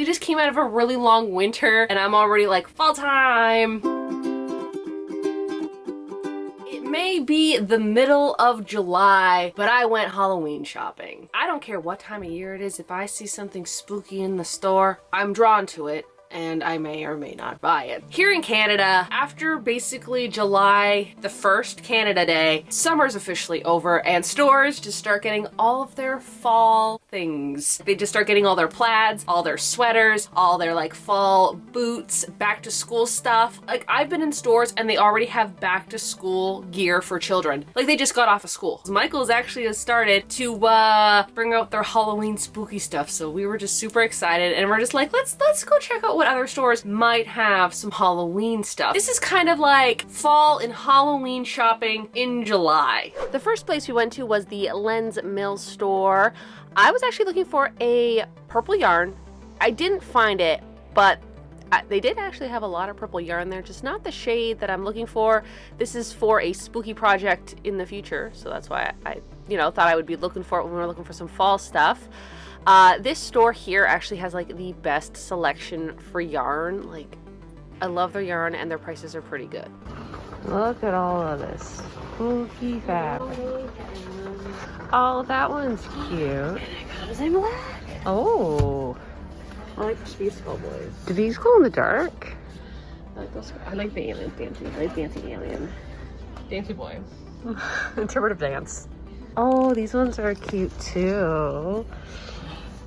We just came out of a really long winter and I'm already like, fall time. It may be the middle of July, but I went Halloween shopping. I don't care what time of year it is. If I see something spooky in the store, I'm drawn to it. And I may or may not buy it. Here in Canada, after basically July the 1st, Canada Day, summer's officially over and stores just start getting all of their fall things. They just start getting all their plaids, all their sweaters, all their like fall boots, back to school stuff. Like I've been in stores and they already have back to school gear for children. Like they just got off of school. Michael's actually has started to bring out their Halloween spooky stuff. So we were just super excited and we're just like, let's go check out what other stores might have some Halloween stuff. This is kind of like fall and Halloween shopping in July. The first place we went to was the Lens Mill store. I was actually looking for a purple yarn. I didn't find it, but they did actually have a lot of purple yarn there, just not the shade that I'm looking for. This is for a spooky project in the future, so that's why I thought I would be looking for it when we were looking for some fall stuff. This store here actually has like the best selection for yarn. Like, I love their yarn and their prices are pretty good. Look at all of this spooky fabric. Oh, that one's cute. And it comes in black. Oh. I like the These Cowboys. Do these glow in the dark? I like those. I like the alien dancing. I like dancing alien. Dancy boy. Interpretive dance. Oh, these ones are cute too.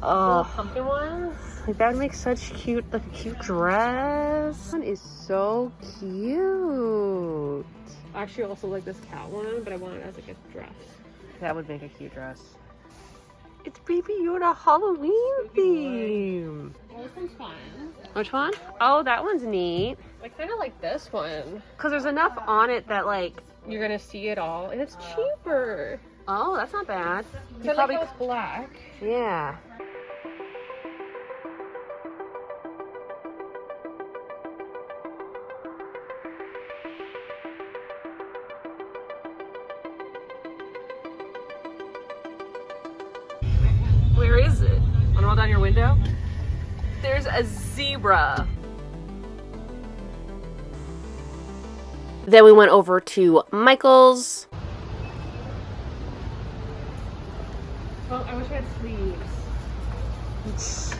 Oh, pumpkin ones. Like that would make such cute, like a cute dress. This one is so cute. I actually also like this cat one, but I want it as like a dress. That would make a cute dress. It's Baby Yoda Halloween theme. Oh, this one's fun. Which one? Oh, that one's neat. I kind of like this one. Because there's enough on it that like you're going to see it all. And it's cheaper. Oh, that's not bad. I like how it's black. Yeah. Where is it? Want to roll down your window? There's a zebra. Then we went over to Michael's. Well, I wish I had sleeves.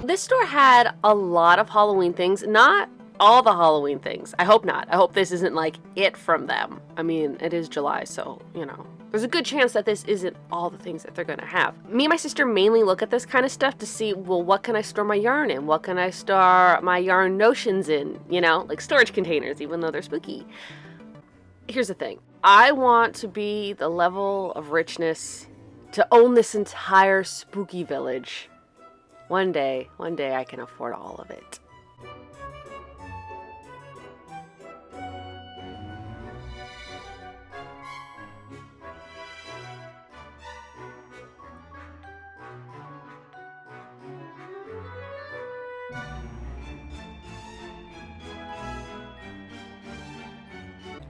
This store had a lot of Halloween things. Not all the Halloween things. I hope not. I hope this isn't like it from them. I mean, it is July, so, there's a good chance that this isn't all the things that they're going to have. Me and my sister mainly look at this kind of stuff to see, well, what can I store my yarn in? What can I store my yarn notions in? Like storage containers, even though they're spooky. Here's the thing. I want to be the level of richness to own this entire spooky village. One day I can afford all of it.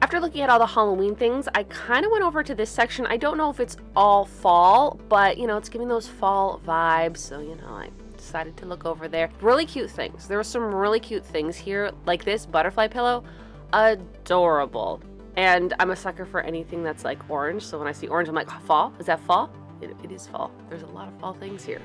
After looking at all the Halloween things, I kind of went over to this section. I don't know if it's all fall, but it's giving those fall vibes. So, I decided to look over there. Really cute things. There were some really cute things here, like this butterfly pillow. Adorable. And I'm a sucker for anything that's like orange. So when I see orange, I'm like, fall? Is that fall? It is fall. There's a lot of fall things here.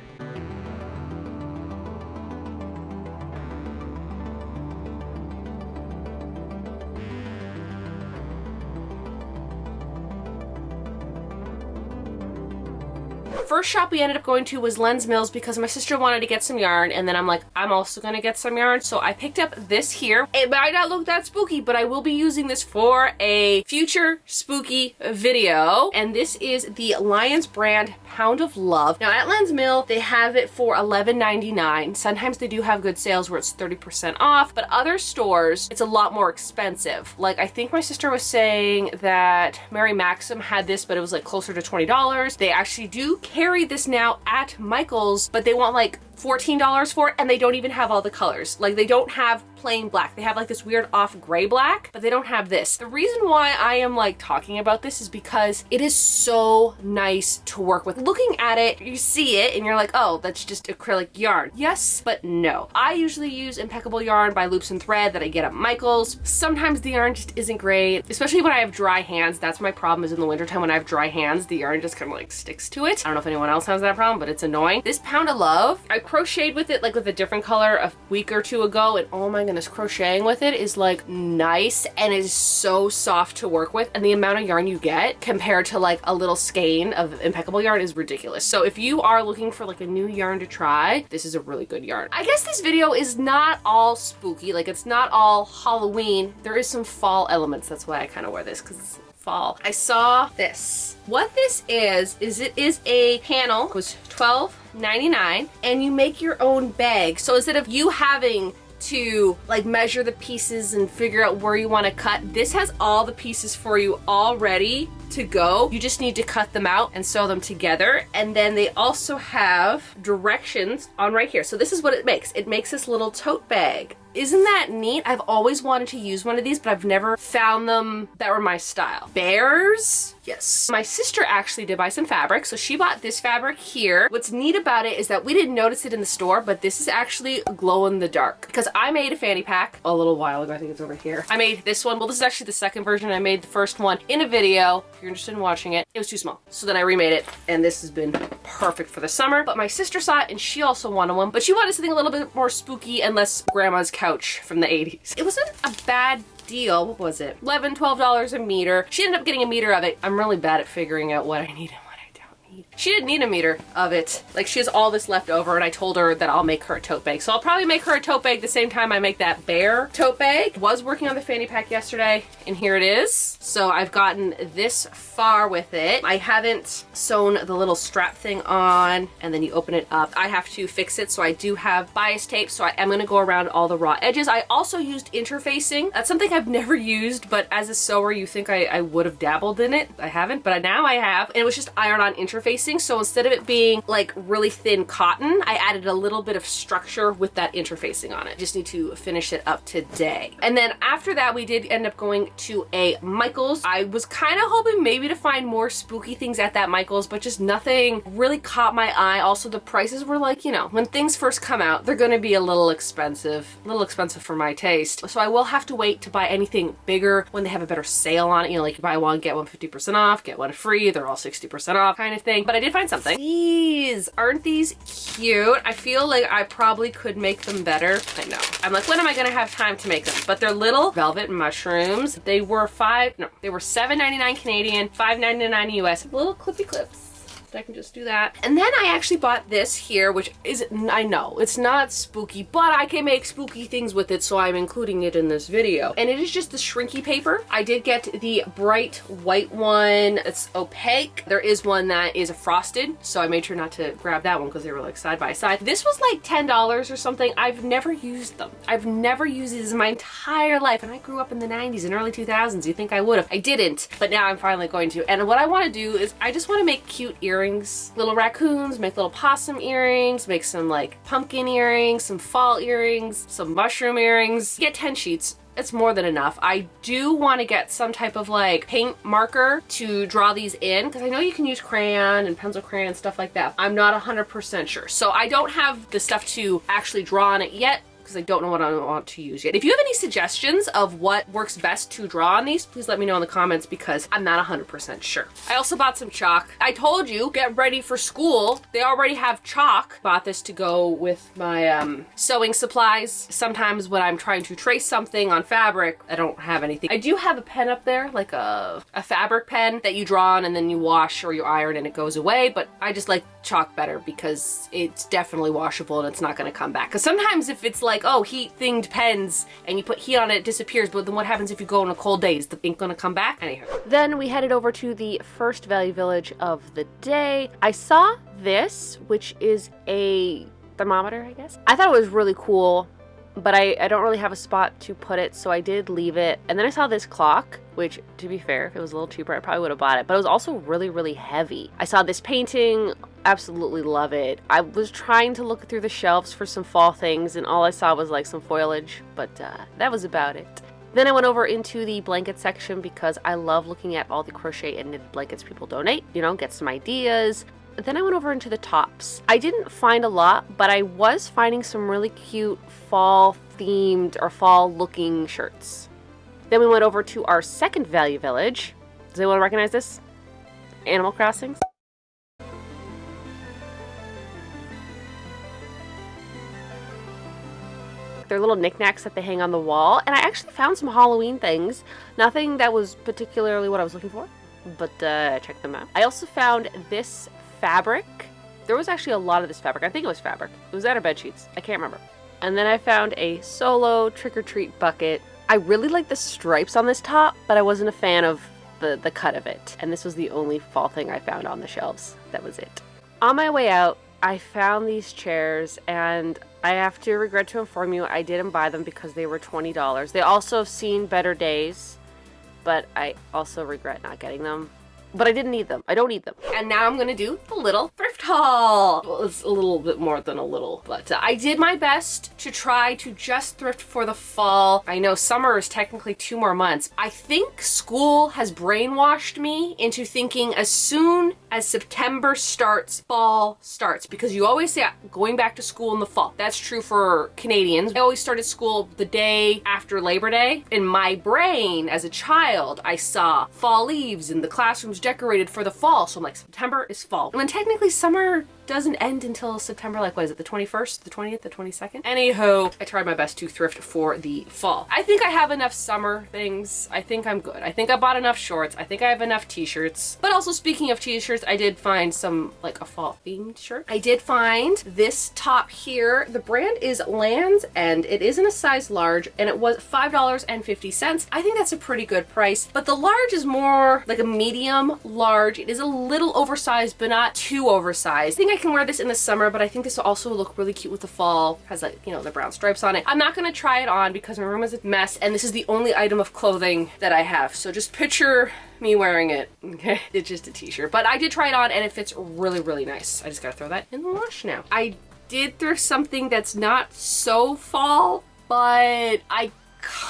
First shop we ended up going to was Lens Mills because my sister wanted to get some yarn, and then I'm like, I'm also gonna get some yarn. So I picked up this here. It might not look that spooky, but I will be using this for a future spooky video. And this is the Lions brand Pound of Love. Now at Lens Mill, they have it for $11.99. Sometimes they do have good sales where it's 30% off, but other stores, it's a lot more expensive. Like I think my sister was saying that Mary Maxim had this, but it was like closer to $20. They actually do carry this now at Michael's, but they want like $14 for it, and they don't even have all the colors. Like, they don't have plain black. They have like this weird off gray black, but they don't have this. The reason why I am like talking about this is because it is so nice to work with. Looking at it, you see it and you're like, oh, that's just acrylic yarn. Yes, but no. I usually use impeccable yarn by Loops and Thread that I get at Michael's. Sometimes the yarn just isn't great, especially when I have dry hands. That's my problem, is in the wintertime when I have dry hands, the yarn just kind of like sticks to it. I don't know if anyone else has that problem, but it's annoying. This Pound of Love, I crocheted with it like with a different color a week or two ago, and oh my goodness, crocheting with it is like nice, and it is so soft to work with, and the amount of yarn you get compared to like a little skein of impeccable yarn is ridiculous. So if you are looking for like a new yarn to try, this is a really good yarn. I guess this video is not all spooky, like it's not all Halloween. There is some fall elements. That's why I kind of wear this, because it's fall. I saw this. What this is it is a panel. It was $12.99, and you make your own bag. So instead of you having to like measure the pieces and figure out where you want to cut, this has all the pieces for you all ready to go. You just need to cut them out and sew them together. And then they also have directions on right here. So this is what it makes. It makes this little tote bag. Isn't that neat? I've always wanted to use one of these, but I've never found them that were my style. Bears? Yes. My sister actually did buy some fabric, so she bought this fabric here. What's neat about it is that we didn't notice it in the store, but this is actually glow in the dark. Because I made a fanny pack a little while ago. I think it's over here. I made this one. Well, this is actually the second version. I made the first one in a video. If you're interested in watching it, it was too small. So then I remade it, and this has been perfect for the summer. But my sister saw it, and she also wanted one, but she wanted something a little bit more spooky and less grandma's couch from the 80s. It wasn't a bad deal. What was it? $11, $12 a meter. She ended up getting a meter of it. I'm really bad at figuring out what I need and what I don't need. She didn't need a meter of it. Like, she has all this left over, and I told her that I'll make her a tote bag. So I'll probably make her a tote bag the same time I make that bear tote bag. Was working on the fanny pack yesterday, and here it is. So I've gotten this far with it. I haven't sewn the little strap thing on, and then you open it up. I have to fix it, so I do have bias tape, so I am gonna go around all the raw edges. I also used interfacing. That's something I've never used, but as a sewer, you think I would have dabbled in it. I haven't, but now I have, and it was just iron-on interfacing. So instead of it being like really thin cotton, I added a little bit of structure with that interfacing on it. Just need to finish it up today. And then after that, we did end up going to a Michael's. I was kind of hoping maybe to find more spooky things at that Michael's, but just nothing really caught my eye. Also, the prices were like, you know, when things first come out, they're gonna be a little expensive for my taste. So I will have to wait to buy anything bigger when they have a better sale on it. You know, like you buy one, get one 50% off, get one free, they're all 60% off kind of thing. But I did find something. These, aren't these cute? I feel like I probably could make them better. I know. I'm like, when am I gonna have time to make them? But they're little velvet mushrooms. They were $7.99 Canadian, $5.99 US. Little clippy clips. I can just do that. And then I actually bought this here, which is, I know, it's not spooky, but I can make spooky things with it, so I'm including it in this video. And it is just the shrinky paper. I did get the bright white one. It's opaque. There is one that is frosted, so I made sure not to grab that one because they were like side by side. This was like $10 or something. I've never used them. I've never used these in my entire life, and I grew up in the 90s and early 2000s. You think I would have. I didn't, but now I'm finally going to. And what I want to do is I just want to make cute earrings. Little raccoons, make little possum earrings, make some like pumpkin earrings, some fall earrings, some mushroom earrings. Get 10 sheets. It's more than enough. I do want to get some type of like paint marker to draw these in, because I know you can use crayon and pencil crayon and stuff like that. I'm not 100% sure. So I don't have the stuff to actually draw on it yet, because I don't know what I want to use yet. If you have any suggestions of what works best to draw on these, please let me know in the comments, because I'm not 100% sure. I also bought some chalk. I told you, get ready for school. They already have chalk. Bought this to go with my sewing supplies. Sometimes when I'm trying to trace something on fabric, I don't have anything. I do have a pen up there, like a fabric pen that you draw on and then you wash or you iron and it goes away, but I just like chalk better because it's definitely washable and it's not going to come back. Because sometimes if it's like, oh, heat thinged pens and you put heat on it, it disappears, but then what happens if you go on a cold day? Is the ink going to come back? Anyhow. Then we headed over to the first Value Village of the day. I saw this, which is a thermometer, I guess. I thought it was really cool, but I don't really have a spot to put it, so I did leave it. And then I saw this clock, which, to be fair, if it was a little cheaper, I probably would have bought it, but it was also really, really heavy. I saw this painting Absolutely love it. I was trying to look through the shelves for some fall things and all I saw was like some foliage, but that was about it. Then I went over into the blanket section because I love looking at all the crochet and knit blankets people donate, you know, get some ideas. Then I went over into the tops. I didn't find a lot, but I was finding some really cute fall themed or fall looking shirts. Then we went over to our second value village. Does anyone recognize this? Animal Crossing. They're little knickknacks that they hang on the wall, and I actually found some Halloween things. Nothing that was particularly what I was looking for, but check them out. I also found this fabric. There was actually a lot of this fabric. I think it was fabric. It was out of bed sheets. I can't remember. And then I found a solo trick-or-treat bucket. I really like the stripes on this top, but I wasn't a fan of the cut of it. And this was the only fall thing I found on the shelves. That was it. On my way out, I found these chairs, and I have to regret to inform you, I didn't buy them because they were $20. They also have seen better days, but I also regret not getting them. But I didn't need them. I don't need them. And now I'm gonna do the little thrift haul. Well, it's a little bit more than a little, but I did my best to try to just thrift for the fall. I know summer is technically 2 more months. I think school has brainwashed me into thinking as soon as September starts, fall starts, because you always say going back to school in the fall. That's true for Canadians. I always started school the day after Labor Day. In my brain as a child, I saw fall leaves in the classrooms decorated for the fall. So I'm like, September is fall. When technically summer doesn't end until September, like what is it, the 21st, the 20th, the 22nd? Anywho, I tried my best to thrift for the fall. I think I have enough summer things. I think I'm good. I think I bought enough shorts. I think I have enough t-shirts. But also speaking of t-shirts, I did find some, like a fall themed shirt. I did find this top here. The brand is Land's End. It is in a size large and it was $5.50. I think that's a pretty good price, but the large is more like a medium large. It is a little oversized, but not too oversized. I think I can wear this in the summer, but I think this will also look really cute with the fall. It has, like, you know, the brown stripes on it. I'm not gonna try it on because my room is a mess and this is the only item of clothing that I have. So just picture me wearing it, okay? It's just a t-shirt, but I did try it on and it fits really, really nice. I just gotta throw that in the wash now. I did thrift something that's not so fall, but I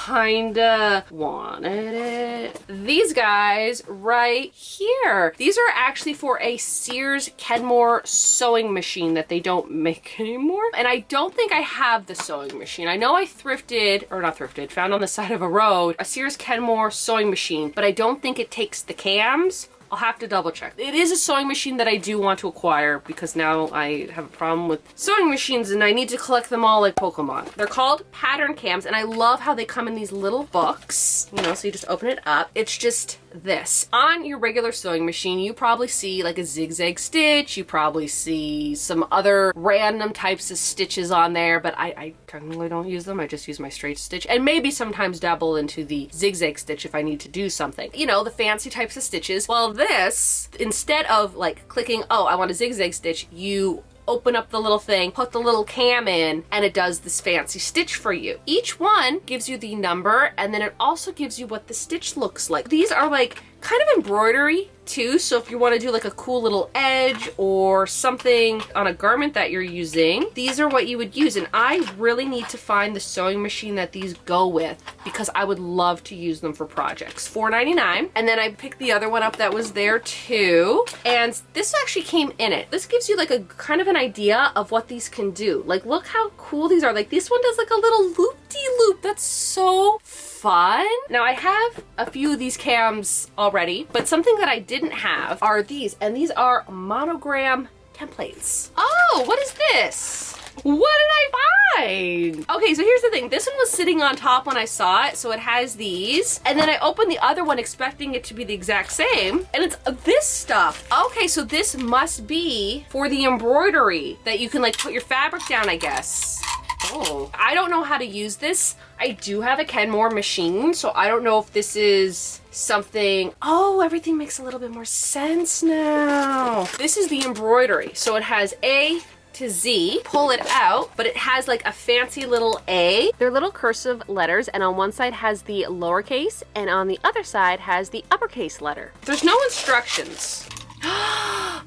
kinda wanted it. These guys right here. These are actually for a Sears Kenmore sewing machine that they don't make anymore. And I don't think I have the sewing machine. I know I thrifted, or not thrifted, found on the side of a road, a Sears Kenmore sewing machine, but I don't think it takes the cams. I'll have to double check. It is a sewing machine that I do want to acquire because now I have a problem with sewing machines and I need to collect them all like Pokemon. They're called pattern cams and I love how they come in these little books, you know, so you just open it up. It's just this. On your regular sewing machine, you probably see like a zigzag stitch, you probably see some other random types of stitches on there, but I technically don't use them. I just use my straight stitch and maybe sometimes dabble into the zigzag stitch if I need to do something. You know, the fancy types of stitches. Well, this, instead of like clicking, oh, I want a zigzag stitch, you open up the little thing, put the little cam in, and it does this fancy stitch for you. Each one gives you the number, and then it also gives you what the stitch looks like. These are like kind of embroidery too, so if you want to do like a cool little edge or something on a garment that you're using, these are what you would use. And I really need to find the sewing machine that these go with because I would love to use them for projects. $4.99. And then I picked the other one up that was there too, and this actually came in it. This gives you like a kind of an idea of what these can do. Like, look how cool these are. Like, this one does like a little loop-de-loop. That's so fun. Now I have a few of these cams already, but something that I didn't have are these, and these are monogram templates. Oh, what is this? What did I find? Okay, so here's the thing. This one was sitting on top when I saw it, so it has these. And then I opened the other one expecting it to be the exact same, and it's this stuff. Okay, so this must be for the embroidery that you can like put your fabric down, I guess. Oh, I don't know how to use this. I do have a Kenmore machine, so I don't know if this is something. Oh, everything makes a little bit more sense now. This is the embroidery. So it has A to Z, pull it out, but it has like a fancy little A. They're little cursive letters, and on one side has the lowercase, and on the other side has the uppercase letter. There's no instructions. Oh,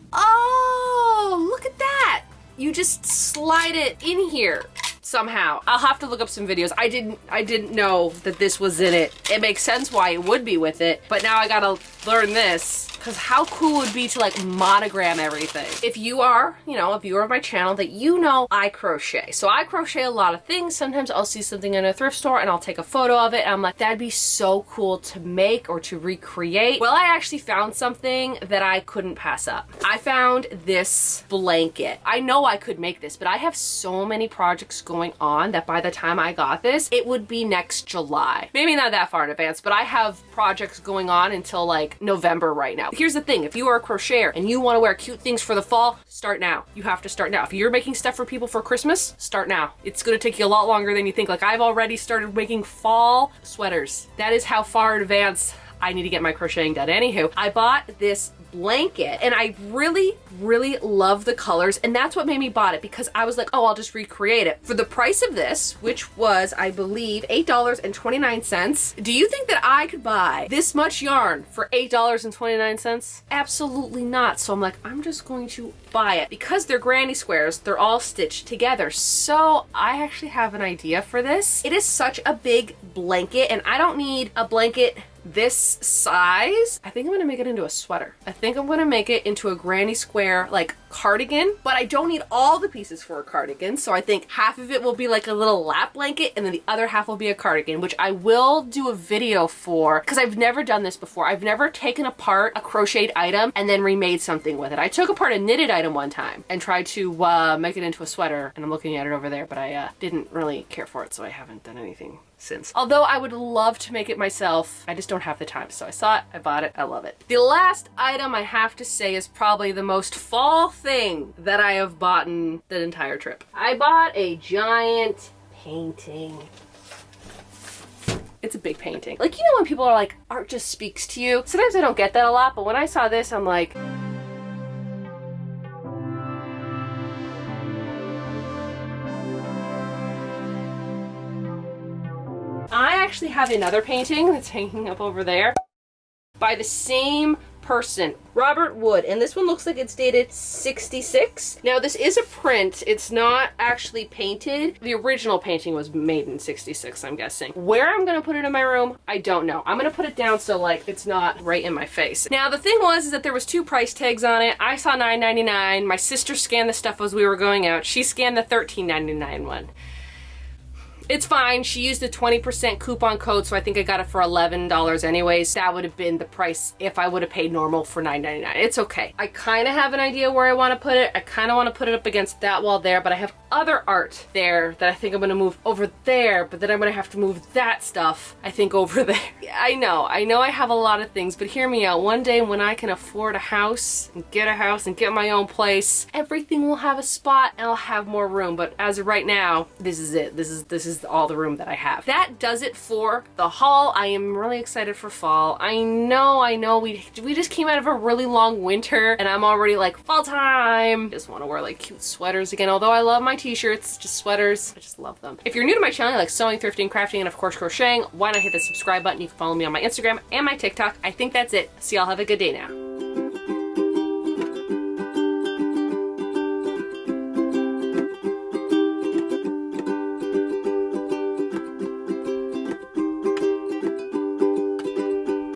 look at that. You just slide it in here somehow. I'll have to look up some videos. I didn't know that this was in it. It makes sense why it would be with it, but now I gotta learn this. Because how cool would it be to like monogram everything? If you are, you know, a viewer of my channel, that you know I crochet. So I crochet a lot of things. Sometimes I'll see something in a thrift store and I'll take a photo of it and I'm like, that'd be so cool to make or to recreate. Well, I actually found something that I couldn't pass up. I found this blanket. I know I could make this, but I have so many projects going on that by the time I got this, it would be next July. Maybe not that far in advance, but I have projects going on until like November right now. Here's the thing, if you are a crocheter and you want to wear cute things for the fall, start now. You have to start now. If you're making stuff for people for Christmas, start now. It's going to take you a lot longer than you think. Like I've already started making fall sweaters. That is how far in advance I need to get my crocheting done. Anywho, I bought this blanket and I really love the colors, and that's what made me bought it, because I was like, oh, I'll just recreate it. For the price of this, which was, I believe, $8.29, do you think that I could buy this much yarn for $8.29? Absolutely not. So I'm like, I'm just going to buy it. Because they're granny squares, they're all stitched together. So I actually have an idea for this. It is such a big blanket and I don't need a blanket this size. I think I'm gonna make it into a sweater. I think I'm gonna make it into a granny square like cardigan, but I don't need all the pieces for a cardigan. So I think half of it will be like a little lap blanket and then the other half will be a cardigan, which I will do a video for because I've never done this before. I've never taken apart a crocheted item and then remade something with it. I took apart a knitted item one time and tried to make it into a sweater, and I'm looking at it over there, but I didn't really care for it, so I haven't done anything since. Although I would love to make it myself, I just don't have the time. So I saw it, I bought it, I love it. The last item I have to say is probably the most fall thing that I have bought in the entire trip. I bought a giant painting. It's a big painting. Like, you know when people are like, art just speaks to you? Sometimes I don't get that a lot, but when I saw this, I'm like, I actually have another painting that's hanging up over there by the same person, Robert Wood, and this one looks like it's dated 66. Now this is a print, it's not actually painted. The original painting was made in 66, I'm guessing. Where I'm gonna put it in my room, I don't know. I'm gonna put it down so like it's not right in my face. Now the thing was is that there was 2 price tags on it. I saw $9.99. My sister scanned the stuff as we were going out. She scanned the $13.99 one. It's fine. She used a 20% coupon code, so I think I got it for $11 anyways. That would have been the price if I would have paid normal for $9.99. It's okay. I kind of have an idea where I want to put it. I kind of want to put it up against that wall there, but I have other art there that I think I'm going to move over there, but then I'm going to have to move that stuff, I think, over there. I know I have a lot of things, but hear me out. One day when I can afford a house and get my own place, everything will have a spot and I'll have more room. But as of right now, this is it. This is all the room that I have. That does it for the haul. I am really excited for fall. I know we just came out of a really long winter and I'm already like, fall time. Just want to wear like cute sweaters again. Although I love my t-shirts, just sweaters, I just love them. If you're new to my channel, you like sewing, thrifting, crafting, and of course crocheting, why not hit the subscribe button? You can follow me on my Instagram and my TikTok. I think that's it. So y'all have a good day now.